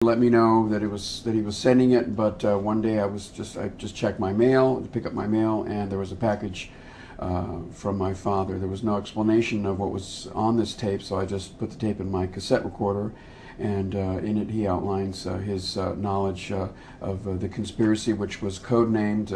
Let me know that he was sending it, but one day I just checked my mail to pick up my mail, and there was a package from my father. There was no explanation of what was on this tape, so I just put the tape in my cassette recorder, and in it he outlines his knowledge of the conspiracy, which was codenamed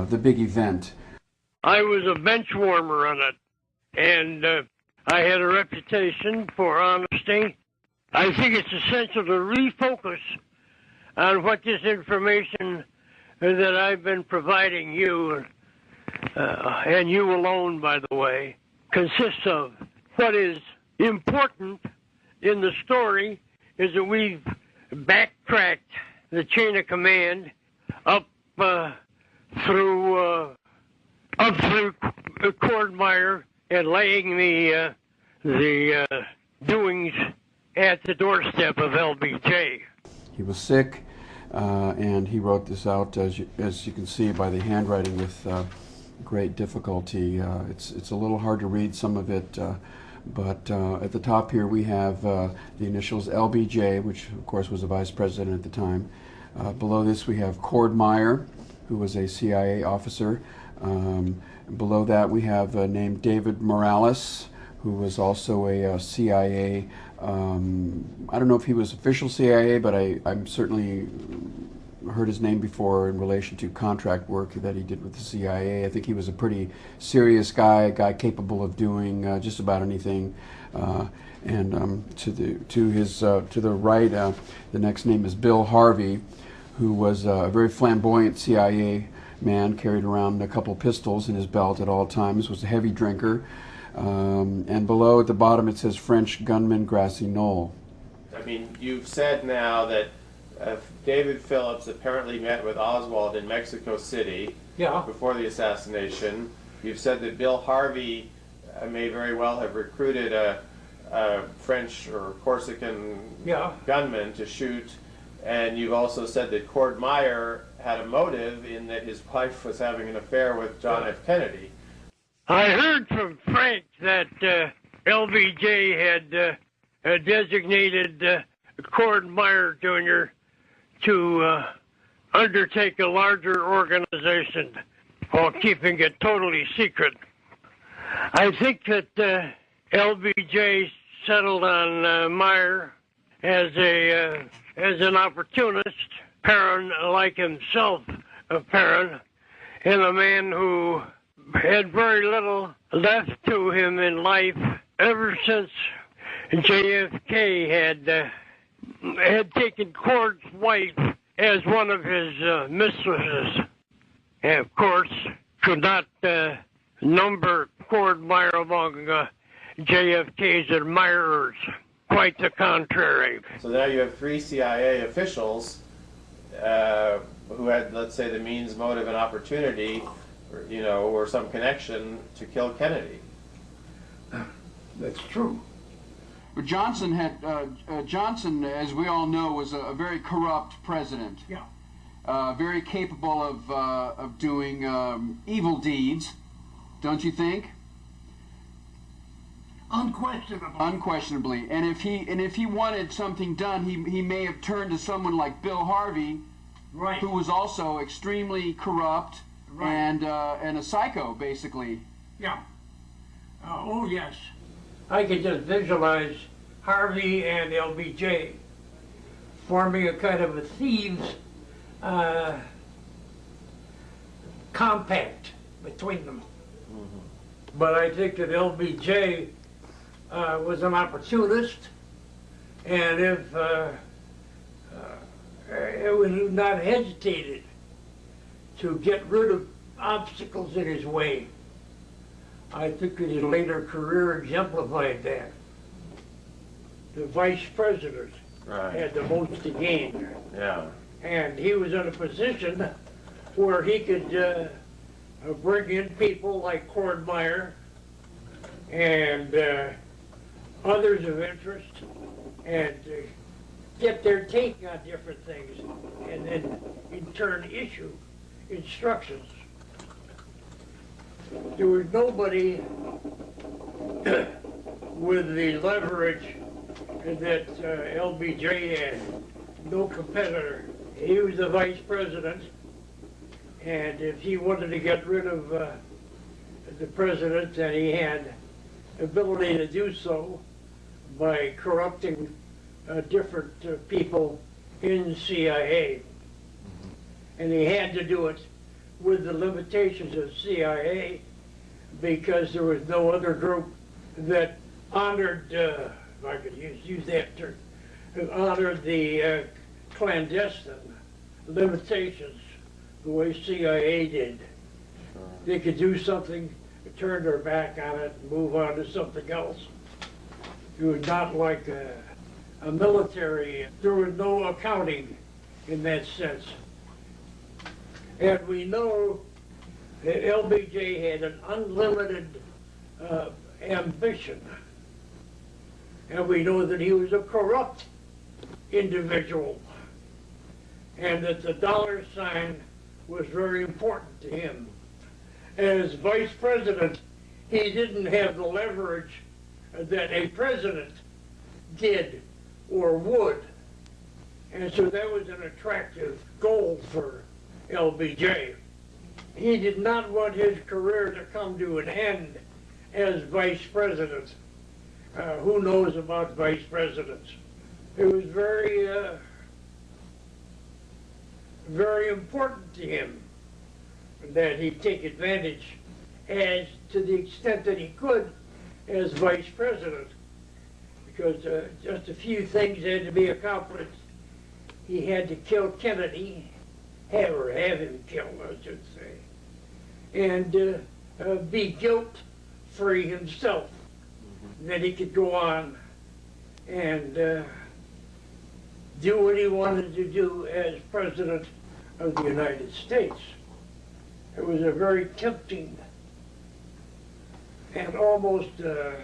the Big Event. I was a bench warmer on it, and I had a reputation for honesty. I think it's essential to refocus on what this information that I've been providing you, and you alone, by the way, consists of. What is important in the story is that we've backtracked the chain of command up through Cordmeyer and laying the doings at the doorstep of LBJ. He was sick, and he wrote this out, as you can see by the handwriting, with great difficulty. It's a little hard to read some of it, but at the top here we have the initials LBJ, which of course was a vice president at the time. Below this we have Cordmeyer, who was a CIA officer. Below that we have named David Morales, who was also a CIA. I don't know if he was official CIA, but I'm certainly heard his name before in relation to contract work that he did with the CIA. I think he was a pretty serious guy, a guy capable of doing just about anything. And to the right, the next name is Bill Harvey, who was a very flamboyant CIA man, carried around a couple pistols in his belt at all times, was a heavy drinker. And below at the bottom it says French gunman Grassy Knoll. I mean, you've said now that David Phillips apparently met with Oswald in Mexico City before the assassination. You've said that Bill Harvey may very well have recruited a French or Corsican gunman to shoot. And you've also said that Cordmeyer had a motive in that his wife was having an affair with John F. Kennedy. I heard from Frank that LBJ had designated Cordmeyer Jr. to undertake a larger organization while keeping it totally secret. I think that LBJ settled on Meyer as an opportunist, Perrin like himself, Perrin, and a man who had very little left to him in life ever since JFK had taken Cord's wife as one of his mistresses, and of course could not number Cordmeyer among JFK's admirers. Quite the contrary. So now you have 3 CIA officials who had, let's say, the means, motive, and opportunity, or some connection to kill Kennedy. That's true. But Johnson, as we all know, was a very corrupt president. Yeah. Very capable of doing evil deeds, don't you think? Unquestionably. Unquestionably. And if he wanted something done, he may have turned to someone like Bill Harvey, right, who was also extremely corrupt. Right. And a psycho, basically. Yeah. Oh, yes. I could just visualize Harvey and LBJ forming a kind of a thieves' compact between them. Mm-hmm. But I think that LBJ was an opportunist, and if it was not hesitated to get rid of obstacles in his way. I think that his later career exemplified that. The vice president had the most to gain. Yeah. And he was in a position where he could bring in people like Cordmeyer and others of interest and get their take on different things, and then in turn issue instructions. There was nobody with the leverage that LBJ had no competitor. He was the vice president, and if he wanted to get rid of the president, then he had ability to do so by corrupting different people in the CIA. And he had to do it with the limitations of CIA because there was no other group that honored, if I could use that term, honored the clandestine limitations the way CIA did. They could do something, turn their back on it, and move on to something else. It was not like a military. There was no accounting in that sense. And we know that LBJ had an unlimited ambition. And we know that he was a corrupt individual. And that the dollar sign was very important to him. As vice president, he didn't have the leverage that a president did or would. And so that was an attractive goal for LBJ. He did not want his career to come to an end as vice president. Who knows about vice presidents? It was very, very important to him that he take advantage as to the extent that he could as vice president, because just a few things had to be accomplished. He had to kill Kennedy, have him killed, I should say, and be guilt-free himself. Then he could go on and do what he wanted to do as President of the United States. It was a very tempting and almost a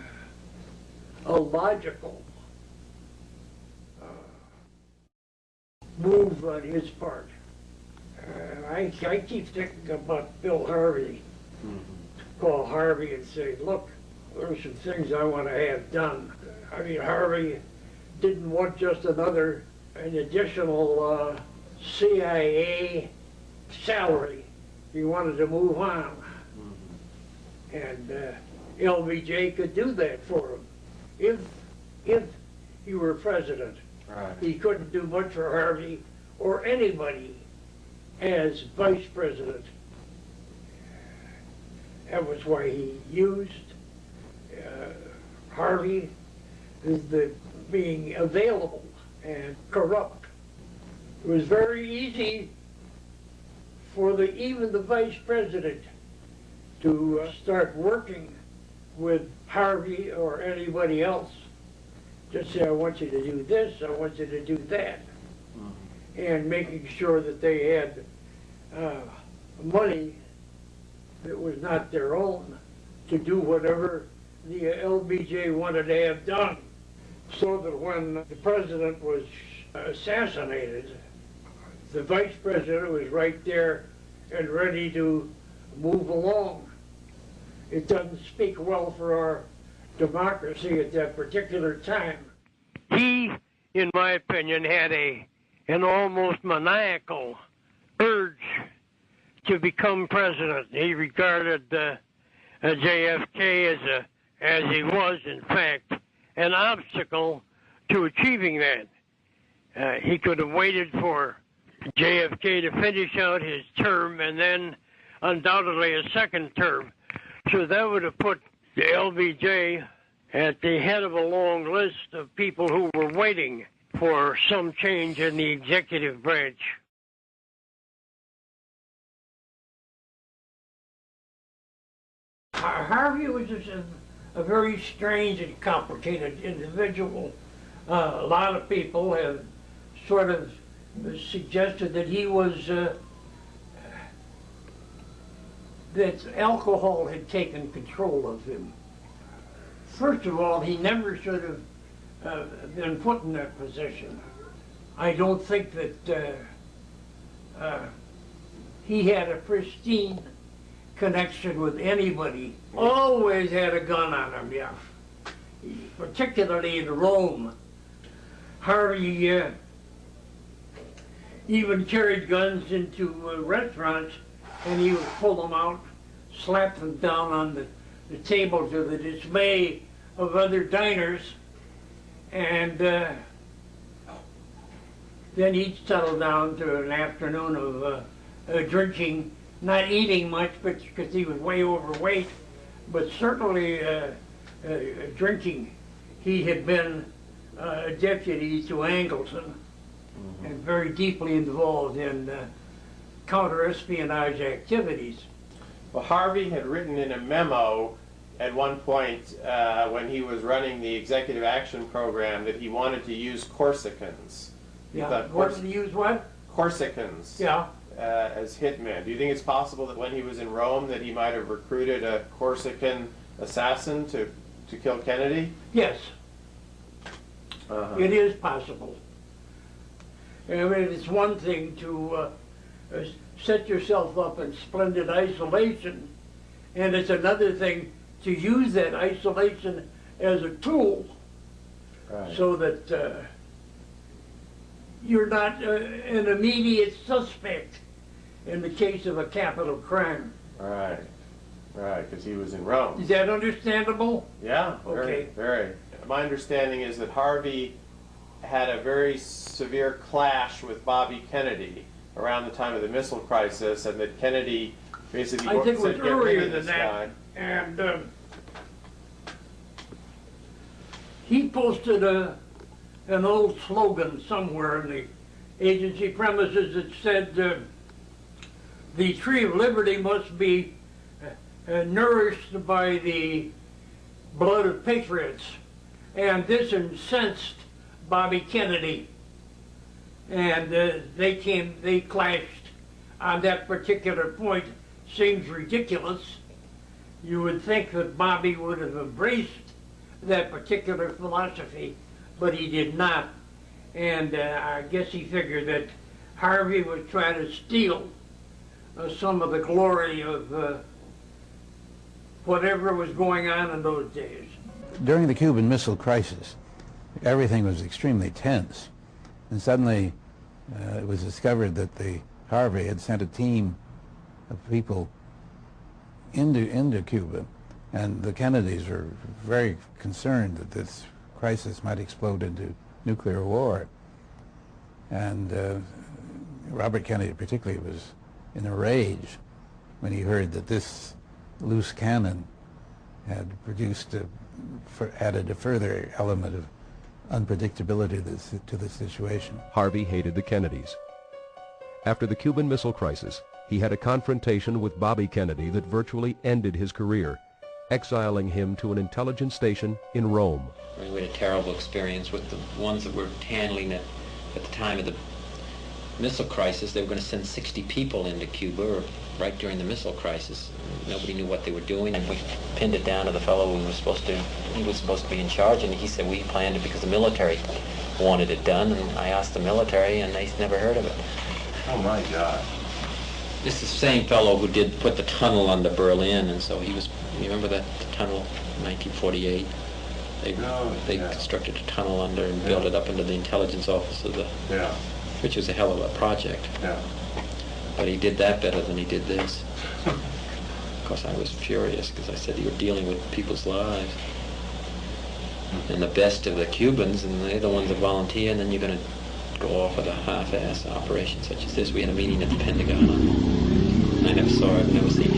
logical move on his part. I keep thinking about Bill Harvey. Call Harvey and say, look, there's some things I want to have done. I mean, Harvey didn't want just an additional CIA salary. He wanted to move on. And LBJ could do that for him if he were president. Right. He couldn't do much for Harvey or anybody as vice president. That was why he used Harvey as the being available and corrupt. It was very easy for even the vice president to start working with Harvey or anybody else. Just say, I want you to do this, I want you to do that. And making sure that they had money that was not their own to do whatever the LBJ wanted to have done. So that when the president was assassinated, the vice president was right there and ready to move along. It doesn't speak well for our democracy at that particular time. He, in my opinion, had an almost maniacal urge to become president. He regarded JFK as he was, in fact, an obstacle to achieving that. He could have waited for JFK to finish out his term and then undoubtedly a second term. So that would have put the LBJ at the head of a long list of people who were waiting for some change in the executive branch. Harvey was just a very strange and complicated individual. A lot of people have sort of suggested that he was, that alcohol had taken control of him. First of all, he never should have been put in that position. I don't think that he had a pristine connection with anybody. Always had a gun on him, yeah. Particularly in Rome. Harvey even carried guns into restaurants, and he would pull them out, slap them down on the table to the dismay of other diners, and then he'd settle down to an afternoon of drinking, not eating much, but because he was way overweight, but certainly drinking. He had been a deputy to Angleton, and very deeply involved in counter-espionage activities. Well, Harvey had written in a memo at one point when he was running the Executive Action Program that he wanted to use Corsicans. Yeah, wanted to use what? Corsicans. Yeah. As hitmen. Do you think it's possible that when he was in Rome that he might have recruited a Corsican assassin to kill Kennedy? Yes. It is possible. I mean, it's one thing to set yourself up in splendid isolation, and it's another thing to use that isolation as a tool, right, so that you're not an immediate suspect in the case of a capital crime. Right, right, because he was in Rome. Is that understandable? Yeah, very, Okay. very. My understanding is that Harvey had a very severe clash with Bobby Kennedy around the time of the missile crisis, and that Kennedy basically I think it was said, "Get rid earlier of than this that. guy." And he posted an old slogan somewhere in the agency premises that said, the tree of liberty must be nourished by the blood of patriots. And this incensed Bobby Kennedy. And they clashed on that particular point. Seems ridiculous. You would think that Bobby would have embraced that particular philosophy, but he did not. And I guess he figured that Harvey was trying to steal some of the glory of whatever was going on in those days. During the Cuban Missile Crisis, everything was extremely tense, and suddenly it was discovered that Harvey had sent a team of people into Cuba, and the Kennedys were very concerned that this crisis might explode into nuclear war. And Robert Kennedy particularly was in a rage when he heard that this loose cannon had added a further element of unpredictability to the situation. Harvey hated the Kennedys. After the Cuban Missile Crisis, he had a confrontation with Bobby Kennedy that virtually ended his career, exiling him to an intelligence station in Rome. We had a terrible experience with the ones that were handling it at the time of the missile crisis. They were going to send 60 people into Cuba right during the missile crisis. Nobody knew what they were doing, and we pinned it down to the fellow he was supposed to be in charge, and he said we planned it because the military wanted it done, and I asked the military, and they never heard of it. Oh my God. This is the same fellow who put the tunnel under Berlin, and so he was, you remember that tunnel in 1948? They constructed a tunnel under and built it up into the intelligence office of which was a hell of a project. Yeah. But he did that better than he did this. Of course, I was furious because I said you were dealing with people's lives. And the best of the Cubans, and they're the ones that volunteer, and then you're going to go off with a half-ass operation such as this. We had a meeting at the Pentagon. I never saw it, never seen